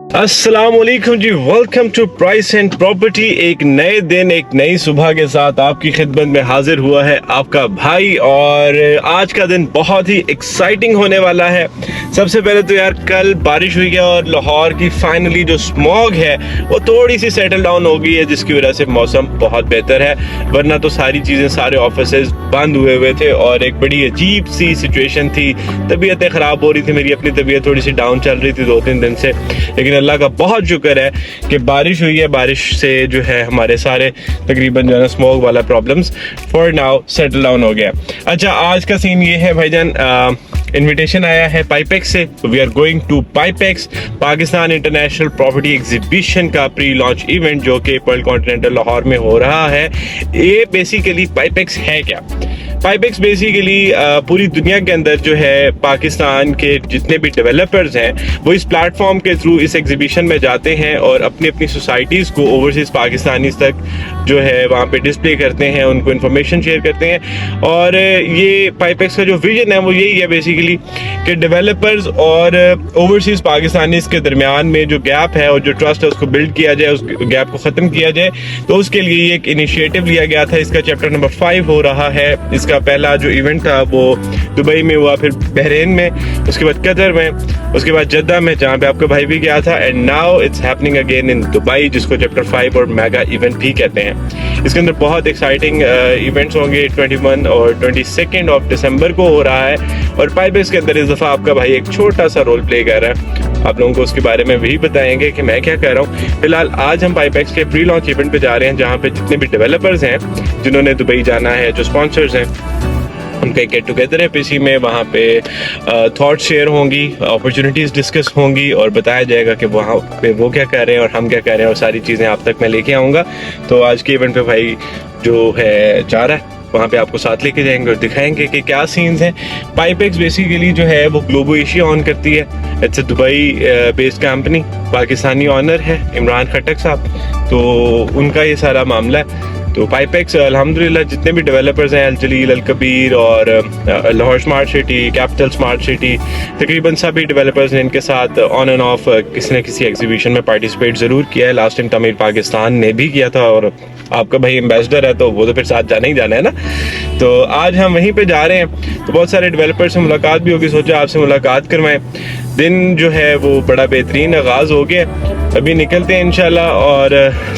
अस्सलाम वालेकुम जी, welcome to price and property. एक नए दिन, एक नई सुबह के साथ आपकी खिदमत में हाजिर हुआ है आपका भाई। और आज का दिन बहुत ही एक्साइटिंग होने वाला है। सबसे पहले तो यार कल बारिश हुई है और लाहौर की फाइनली जो स्मॉग है वो थोड़ी सी सेटल डाउन हो गई है, जिसकी वजह से मौसम बहुत बेहतर है। वरना तो सारी चीज़ें, सारे ऑफिसेज बंद हुए थे और एक बड़ी अजीब सी सिचुएशन थी। तबीयतें ख़राब हो रही थी, मेरी अपनी तबीयत थोड़ी सी डाउन चल रही थी 2-3 दिन से, लेकिन अल्लाह का बहुत शुक्र है कि बारिश हुई है। बारिश से जो है हमारे सारे तकरीबन जो है ना स्मॉग वाला problems for now settle down हो गया। अच्छा, आज का सीन ये है भाईजान, इनविटेशन आया है पाइपेक्स से। We are going to PIPEX, Pakistan international property exhibition का प्री लॉन्च इवेंट जो कि पर्ल कॉन्टिनेंटल लाहौर में हो रहा है। ये बेसिकली पाइपेक्स है क्या? पाइपेक्स बेसिकली पूरी दुनिया के अंदर जो है पाकिस्तान के जितने भी डेवलपर्स हैं वो इस प्लेटफॉर्म के थ्रू इस एग्जीबिशन में जाते हैं और अपनी अपनी सोसाइटीज़ को ओवरसीज़ पाकिस्तानीज़ तक जो है वहाँ पे डिस्प्ले करते हैं, उनको इन्फॉर्मेशन शेयर करते हैं। और ये पाइपेक्स का जो विजन है वो यही है बेसिकली कि डेवलपर्स और ओवरसीज़ पाकिस्तानीज़ के दरमियान में जो गैप है और जो ट्रस्ट है उसको बिल्ड किया जाए, उस गैप को ख़त्म किया जाए। तो उसके लिए ये एक इनिशिएटिव लिया गया था। इसका चैप्टर नंबर 5 हो रहा है। इसका पहला जो इवेंट था वो दुबई में हुआ, फिर बहरीन में, उसके बाद कतर में, उसके बाद जद्दा में जहाँ पे आपका भाई भी गया था, and now it's happening again in Dubai, जिसको चैप्टर 5 और मेगा इवेंट भी कहते हैं। इसके अंदर बहुत एक्साइटिंग इवेंट्स होंगे। 21 और 22 ऑफ दिसंबर को हो रहा है और पाइपेक्स के अंदर इस दफ़ा आपका भाई एक छोटा सा रोल प्ले कर रहा है। आप लोगों को उसके बारे में भी बताएंगे कि मैं क्या कर रहा हूँ। फिलहाल आज हम पाइपेक्स के प्री लॉन्च इवेंट पे जा रहे हैं, जहाँ पे जितने भी डेवलपर्स हैं जिन्होंने दुबई जाना है, जो स्पॉन्सर्स हैं, उनका एक गेट टुगेदर है पीसी में। वहाँ पे थॉट शेयर होंगी, अपॉर्चुनिटीज़ डिस्कस होंगी और बताया जाएगा कि वहाँ पे वो क्या कर रहे हैं और हम क्या कर रहे हैं, और सारी चीज़ें आप तक मैं लेके आऊँगा। तो आज के इवेंट पे भाई जो है जा रहा है, वहाँ पे आपको साथ लेके जाएंगे और दिखाएंगे कि क्या सीन्स हैं। पाइपेक्स बेसिकली जो है वो ग्लोबो एशिया ऑन करती है। It's Dubai based company, Pakistani owner है इमरान खटक साहब, तो उनका ये सारा मामला है। तो पाइपेक्स अल्हम्दुलिल्लाह जितने भी डेवलपर्स हैं, अल जलील, अल कबीर और Lahore smart city, capital smart city, तकरीबन सभी डेवलपर्स ने इनके साथ ऑन एंड ऑफ किसी न किसी एग्जीबिशन में पार्टिसिपेट ज़रूर किया है। लास्ट टाइम तमीर पाकिस्तान ने भी किया था और आपका भाई एम्बेसडर है तो वो तो फिर साथ जाना ही जाना है ना। तो आज हम वहीं पे जा रहे हैं, तो बहुत सारे डेवलपर्स से मुलाकात भी होगी, सोचा आपसे मुलाकात करवाएं। दिन जो है वो बड़ा बेहतरीन आगाज़ हो गया, अभी निकलते हैं इंशाल्लाह। और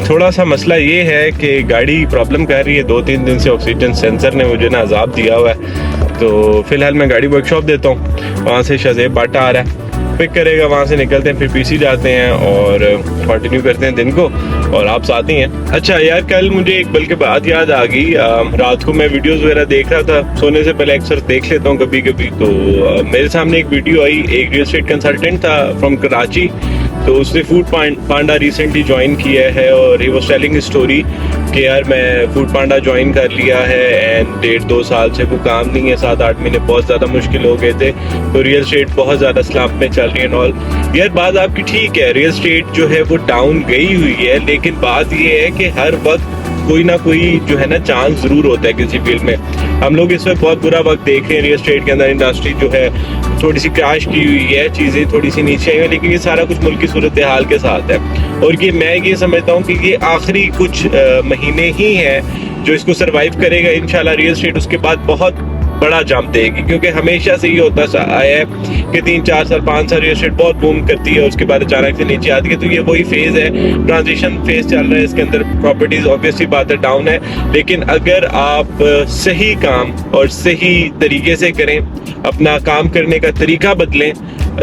थोड़ा सा मसला ये है कि गाड़ी प्रॉब्लम कर रही है, 2-3 दिन से ऑक्सीजन सेंसर ने मुझे ना अजाब दिया हुआ है। तो फिलहाल मैं गाड़ी वर्कशॉप देता हूँ, वहाँ से शाज़ेब बाटा आ रहा है, पिक करेगा, वहाँ से निकलते हैं, फिर पीसी जाते हैं और कंटिन्यू करते हैं दिन को, और आप साथ ही हैं। अच्छा यार, कल मुझे एक बल्कि बात याद आ गई। रात को मैं वीडियोस वगैरह देख रहा था, सोने से पहले अक्सर देख लेता हूँ कभी कभी। तो मेरे सामने एक वीडियो आई, एक रियल एस्टेट कंसल्टेंट था फ्रॉम कराची, तो उसने फूड पांडा रिसेंटली ज्वाइन किया है और ही वाज टेलिंग स्टोरी कि यार मैं फूड पांडा ज्वाइन कर लिया है एंड 1.5-2 साल से वो काम नहीं है, 7-8 महीने बहुत ज़्यादा मुश्किल हो गए थे, तो रियल स्टेट बहुत ज़्यादा स्लैम्प में चल रही है ऑल। यार बात आपकी ठीक है, रियल स्टेट जो है वो डाउन गई हुई है, लेकिन बात ये है कि हर वक्त कोई ना कोई जो है ना चांस ज़रूर होता है किसी फील्ड में। हम लोग इस वक्त बहुत बुरा वक्त देख रहे हैं, रियल स्टेट के अंदर इंडस्ट्री जो है थोड़ी सी क्रैश की हुई है, चीज़ें थोड़ी सी नीचे आई हैं, लेकिन ये सारा कुछ मुल्क की सूरत हाल के साथ है। और ये मैं ये समझता हूँ कि ये आखिरी कुछ महीने ही हैं जो इसको सरवाइव करेगा इंशाल्लाह। रियल स्टेट उसके बाद बहुत बड़ा जंप देगी, क्योंकि हमेशा से ही होता आया है कि 3-4 साल 5 साल रियल एस्टेट बहुत बूम करती है, उसके बाद अचानक से नीचे आती है। तो ये वही फेज है, ट्रांजिशन फेज चल रहा है, इसके अंदर प्रॉपर्टीज ऑब्वियसली बात है डाउन है, लेकिन अगर आप सही काम और सही तरीके से करें, अपना काम करने का तरीका बदलें,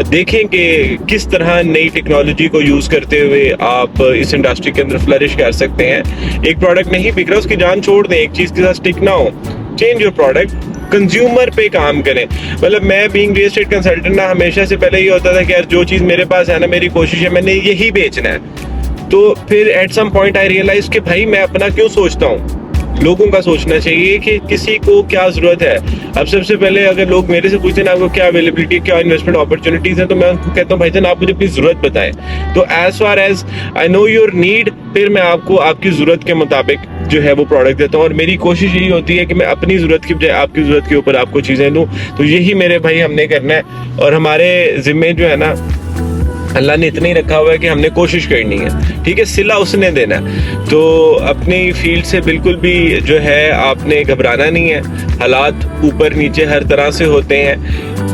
देखें कि किस तरह नई टेक्नोलॉजी को यूज करते हुए आप इस इंडस्ट्री के अंदर फ्लरिश कर सकते हैं। एक प्रोडक्ट नहीं बिक रहा, उसकी जान छोड़ दें, एक चीज के साथ स्टिक ना हो, चेंज योर प्रोडक्ट, कंज्यूमर पे काम करें। मतलब मैं बीइंग रियल एस्टेट कंसल्टेंट ना, हमेशा से पहले ये होता था कि यार जो चीज़ मेरे पास है ना, मेरी कोशिश है मैंने यही बेचना है। तो फिर at some point I realise कि भाई मैं अपना क्यों सोचता हूँ, लोगों का सोचना चाहिए कि किसी को क्या जरूरत है। अब सबसे पहले अगर लोग मेरे से पूछते हैं आपको क्या अवेलेबिलिटी, क्या इन्वेस्टमेंट अपॉर्चुनिटीज है, तो मैं उनको कहता हूँ भाईजान आप मुझे अपनी जरूरत बताएं। तो as far as I know your need, फिर मैं आपको आपकी जरूरत के मुताबिक जो है वो प्रोडक्ट देता हूँ। और मेरी कोशिश यही होती है कि मैं अपनी जरूरत की बजाय आपकी जरूरत के ऊपर आपको चीजें दूँ। तो यही मेरे भाई हमने करना है, और हमारे जिम्मे जो है ना अल्लाह ने इतना ही रखा हुआ है कि हमने कोशिश करनी है, ठीक है, सिला उसने देना है। तो अपनी फील्ड से बिल्कुल भी जो है आपने घबराना नहीं है। हालात ऊपर नीचे हर तरह से होते हैं,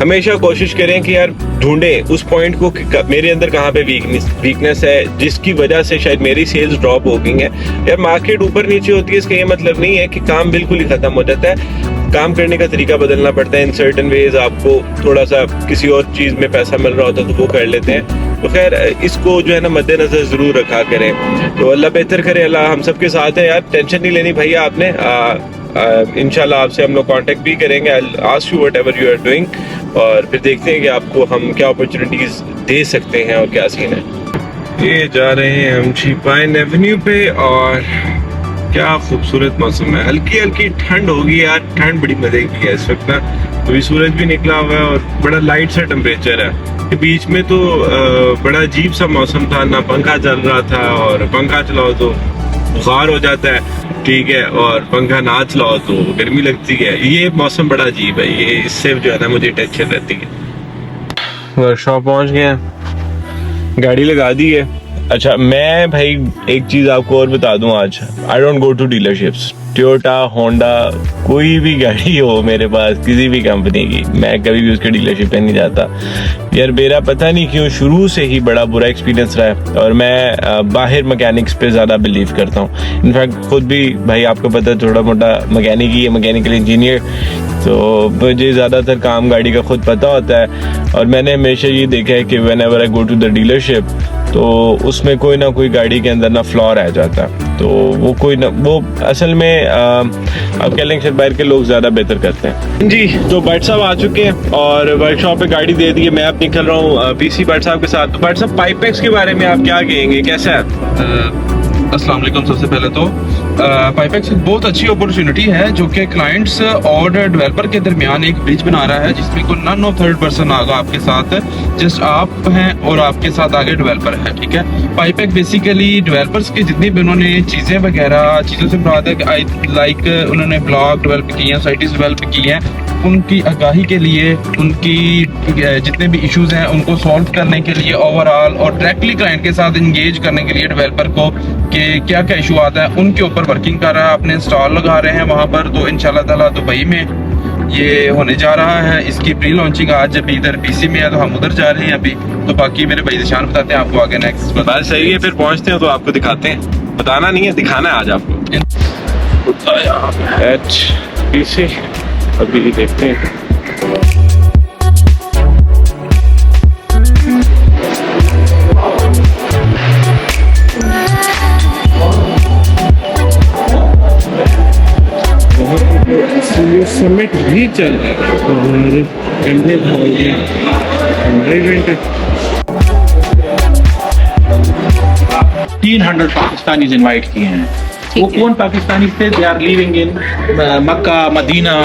हमेशा कोशिश करें कि यार ढूंढें उस पॉइंट को, मेरे अंदर कहाँ पे वीकनेस है जिसकी वजह से शायद मेरी सेल्स ड्रॉप हो गई हैं। यार मार्केट ऊपर नीचे होती है, इसका ये मतलब नहीं है कि काम बिल्कुल ही खत्म हो जाता है। काम करने का तरीका बदलना पड़ता है इन सर्टेन वेज। आपको थोड़ा सा किसी और चीज़ में पैसा मिल रहा होता है तो वो कर लेते हैं। तो खैर इसको जो है ना मद्देनजर ज़रूर रखा करें। तो अल्लाह बेहतर करे, अल्लाह हम सबके साथ है यार, टेंशन नहीं लेनी भैया आपने। इंशाल्लाह आपसे हम लोग कांटेक्ट भी करेंगे। I ask you whatever you are doing, और फिर देखते हैं कि आपको हम क्या अपॉर्चुनिटीज़ दे सकते हैं और क्या सीन है। ये जा रहे हैं हम पाइन एवेन्यू पे, और क्या खूबसूरत मौसम है। हल्की हल्की ठंड होगी यार, ठंड बड़ी मजे की है इस वक्त ना। अभी सूरज भी निकला हुआ है और बड़ा लाइट सा टेम्परेचर है। बीच में तो बड़ा अजीब सा मौसम था, ना पंखा चल रहा था, और पंखा चलाओ तो बुखार हो जाता है, ठीक है, और पंखा ना चलाओ तो गर्मी लगती है। ये मौसम बड़ा अजीब है, ये इससे जो है ना मुझे टेंशन रहती है। वर्कशॉप पहुंच गए हैं, गाड़ी लगा दी है। अच्छा मैं भाई एक चीज़ आपको और बता दूं, आज I don't go to dealerships. Toyota, Honda, कोई भी गाड़ी हो मेरे पास किसी भी कंपनी की, मैं कभी भी उसके डीलरशिप पे नहीं जाता यार। मेरा पता नहीं क्यों शुरू से ही बड़ा बुरा एक्सपीरियंस रहा है, और मैं बाहर मैकेनिक्स पे ज़्यादा बिलीव करता हूँ। इनफैक्ट खुद भी भाई आपको पता है थोड़ा मोटा मैकेनिक ही है, मैकेनिकल इंजीनियर, तो मुझे ज़्यादातर काम गाड़ी का खुद पता होता है। और मैंने हमेशा ये देखा है कि whenever I go to the dealership तो उसमें कोई ना कोई गाड़ी के अंदर ना फ्लॉ रह जाता है। तो वो कोई ना वो असल में अब कह लेंगे बाहर के लोग ज़्यादा बेहतर करते हैं जी। तो भट्ट साहब आ चुके हैं और वर्कशॉप पे गाड़ी दे दी है। मैं अब निकल रहा हूँ पीसी भट्ट साहब के साथ। तो भट्ट साहब पाइपेक्स के बारे में आप क्या कहेंगे, कैसा है? अस्सलाम वालेकुम। सबसे पहले तो पाइपेक्स एक बहुत अच्छी अपॉर्चुनिटी है जो कि क्लाइंट्स और डेवलपर के दरमियान एक ब्रिज बना रहा है, जिसमें कोई नन ऑफ थर्ड पर्सन आगा आपके साथ, जस्ट आप हैं और आपके साथ आगे डेवलपर है, ठीक है। पाइपेक बेसिकली डेवलपर्स की जितनी भी उन्होंने चीज़ें वगैरह चीज़ों से मुराद है कि लाइक उन्होंने ब्लॉग डेवलप किए हैं, साइट्स डेवलप की हैं, उनकी आगाही के लिए, उनकी जितने भी इश्यूज हैं उनको सॉल्व करने के लिए ओवरऑल, और डायरेक्टली क्लाइंट के साथ इंगेज करने के लिए डेवलपर को कि क्या क्या इशू आता है उनके ऊपर वर्किंग कर रहा है। अपने इंस्टॉल लगा रहे हैं वहाँ पर। तो इंशाल्लाह ताला दुबई में ये होने जा रहा है। इसकी प्री लॉन्चिंग आज अभी इधर पीसी में है, तो हम उधर जा रहे हैं अभी। तो बाकी मेरे भाई निशान बताते हैं आपको आगे नेक्स्ट। बात सही है, फिर पहुँचते हैं तो आपको दिखाते हैं। बताना नहीं है, दिखाना है आज आपको। पीसी अभी देखते हैं। समिट भी चल रहा है और इवेंट 300 पाकिस्तानीज इनवाइट किए हैं। वो कौन पाकिस्तानी थे? They are living in Mecca, Medina,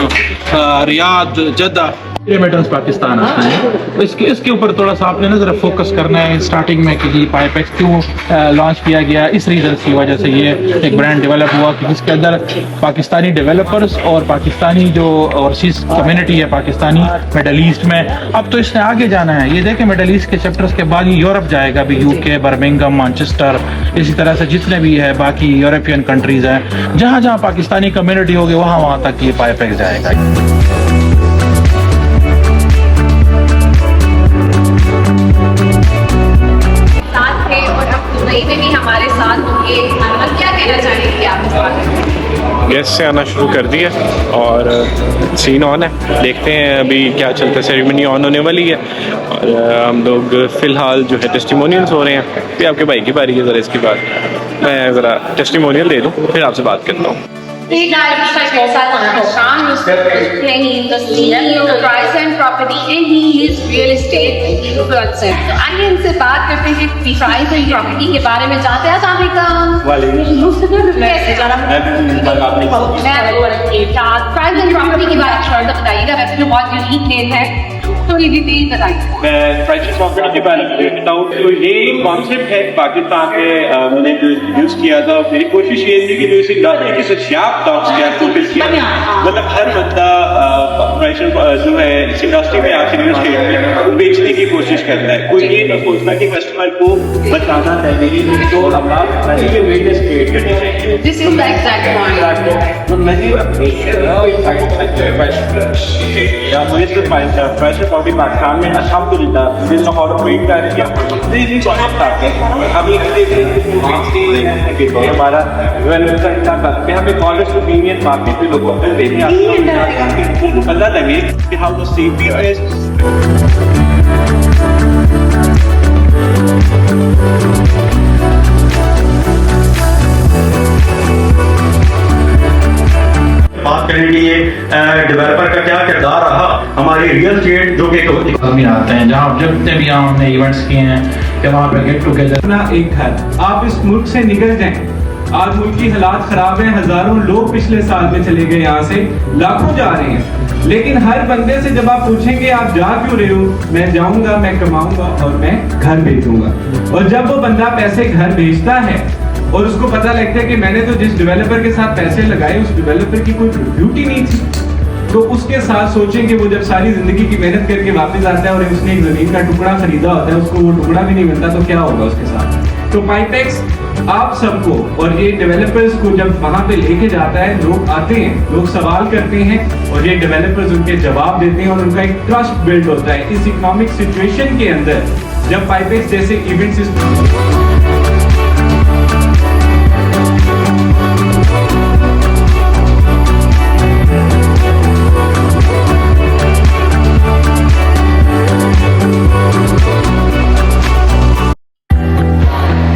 Riyadh, Jeddah, kilometres Pakistan आते हैं। तो इसके ऊपर थोड़ा सा आपने ना ज़रा फोकस करना है स्टार्टिंग में कि पाइपेक्स क्यों लॉन्च किया गया। इस रीज़न की वजह से ये एक ब्रांड डेवलप हुआ कि जिसके अंदर पाकिस्तानी डेवलपर्स और पाकिस्तानी जो ओवरसीज कम्युनिटी है पाकिस्तानी मिडल ईस्ट में, अब तो इसने आगे जाना है। ये देखें मिडल ईस्ट के चैप्टर्स के बाद ये यूरोप जाएगा भी, यूके, बर्मिंघम, मैनचेस्टर, इसी तरह से जितने भी है बाकी यूरोपियन कंट्रीज़ हैं, जहाँ जहाँ पाकिस्तानी कम्युनिटी होगी वहाँ तक ये पाइपेक्स जाएगा। में भी हमारे साथ होंगे, और क्या कहना चाहेंगे आप इस बारे में? गेस्ट से आना शुरू कर दिया और सीन ऑन है, देखते हैं अभी क्या चलता है। सेरेमनी ऑन होने वाली है और हम लोग फ़िलहाल जो है टेस्टिमोनियल्स हो रहे हैं। फिर आपके भाई की बारी है, ज़रा इसके बाद मैं ज़रा टेस्टिमोनियल दे दूँ फिर आपसे बात करता हूँ। Hey guys, Shan is playing in the CEO price and property and he is real estate influencer. तो आइए इनसे बात करते हैं प्राइस एंड प्रॉपर्टी के बारे में। जानते हैं प्राइस एंड प्रॉपर्टी के बारे में थोड़ा सा बताइएगा। वैसे तो बहुत यूनिक नेम है, थोड़ी डिटेल बताइए। मैं प्राइस एंड प्रॉपर्टी के बारे में बताऊँ तो ये एक कॉन्सेप्ट है पाकिस्तान में मैंने जो यूज किया था। मेरी कोशिश ये थी कि जो इसे मतलब हर बंदा जो है इस इंडस्ट्री में आखिर यूज किया बेचने की कोशिश करता है, कोई ये नहीं सोचता कि कस्टमर को बताना चाहिए तो अपना अवेयरनेस क्रिएट करनी चाहिए। This is the exact point. तो नहीं या मुझे सिर्फ फैशन प्रॉपर्टी पाकिस्तान में अल्हम्दुलिल्लाह इस लाहौर ट्रेड कर रही है। अभी हमारा हमें कॉलेज ओपिनियन बाकी भी लोगों को देने आते पता लगे कि हाउ टू सेफ्टी बात करने के लिए डेवलपर का क्या किरदार रहा हमारी रियल एस्टेट जो कि आदमी आते हैं जहाँ जितने भी यहाँ हमने इवेंट्स किए हैं कि वहाँ पे गेट टुगेदर अपना एक घर आप इस मुल्क से निकल जाएं। आज मुल्क की हालात खराब है, हजारों लोग पिछले साल में चले गए, यहाँ से लाखों जा रहे हैं। लेकिन हर बंदे से जब आप पूछेंगे आप जा क्यों रहे हो, मैं जाऊंगा, मैं कमाऊंगा और मैं घर भेजूंगा। और जब वो बंदा पैसे घर भेजता है और उसको पता लगता है कि मैंने तो जिस डेवलपर के साथ पैसे लगाए उस डेवलपर की कोई ड्यूटी नहीं थी, तो उसके साथ सोचें कि वो जब सारी जिंदगी की मेहनत करके वापस आता है और उसने एक जमीन का टुकड़ा खरीदा होता है, उसको वो टुकड़ा भी नहीं मिलता, तो क्या होगा उसके साथ। तो पाइपेक्स आप सबको और ये डेवलपर्स को जब वहां पे लेके जाता है, लोग आते हैं, लोग सवाल करते हैं और ये डेवलपर्स उनके जवाब देते हैं और उनका एक ट्रस्ट बिल्ड होता है। इस इकोनॉमिक सिचुएशन के अंदर जब पाइपेक्स जैसे इवेंट्स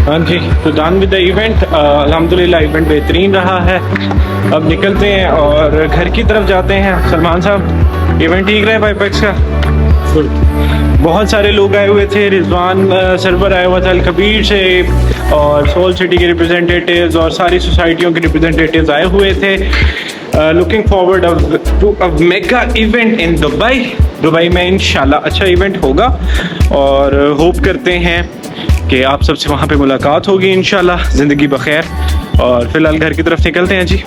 हाँ जी, तो डन विद द इवेंट। अल्हम्दुलिल्लाह इवेंट बेहतरीन रहा है। अब निकलते हैं और घर की तरफ जाते हैं। सलमान साहब, इवेंट ठीक रहा है पाइपेक्स का? बहुत सारे लोग आए हुए थे, रिजवान सरवर आया हुआ था अल कबीर से और सोल सिटी के रिप्रेजेंटेटिव्स और सारी सोसाइटियों के रिप्रेजेंटेटिव्स आए हुए थे। Looking forward to a mega event in Dubai में इंशाल्लाह अच्छा इवेंट होगा और होप करते हैं कि आप सबसे वहाँ पे मुलाकात होगी इंशाल्लाह। ज़िंदगी बखैर। और फिलहाल घर की तरफ निकलते हैं जी।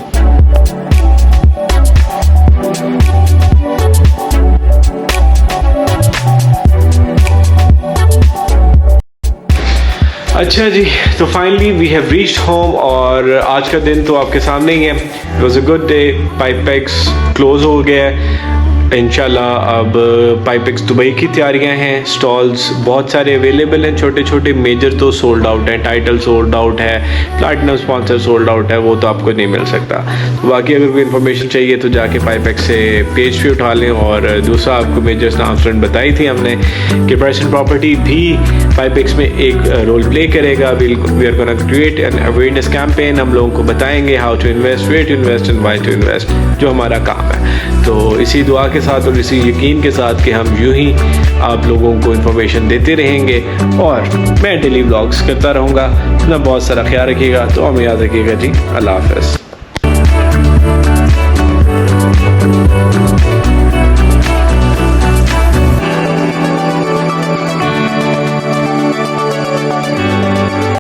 अच्छा जी, तो finally we have reached home और आज का दिन तो आपके सामने ही है। It was a good day. PIPEX close हो गया है इंशाल्लाह। अब पाइपेक्स दुबई की तैयारियां हैं। स्टॉल्स बहुत सारे अवेलेबल हैं, छोटे छोटे। मेजर तो सोल्ड आउट है, टाइटल सोल्ड आउट है, प्लैटिनम स्पॉन्सर सोल्ड आउट है, वो तो आपको नहीं मिल सकता। तो बाकी अगर कोई इन्फॉर्मेशन चाहिए तो जाके पाइपेक्स से पेज पे उठा लें। और दूसरा आपको मेजर अनाउंसमेंट बताई थी हमने कि प्राइस एंड प्रॉपर्टी भी पाइपेक्स में एक रोल प्ले करेगा। We are gonna create an awareness campaign. हम लोगों को बताएंगे how to invest, where to invest and why to invest, जो हमारा काम है। तो इसी दुआ के साथ और इसी यकीन के साथ कि हम यूं ही आप लोगों को इन्फॉर्मेशन देते रहेंगे और मैं डेली व्लॉग्स करता रहूँगा। अपना बहुत सारा ख्याल रखिएगा। तो हमें याद रखिएगा जी। अल्लाह हाफ़िज़।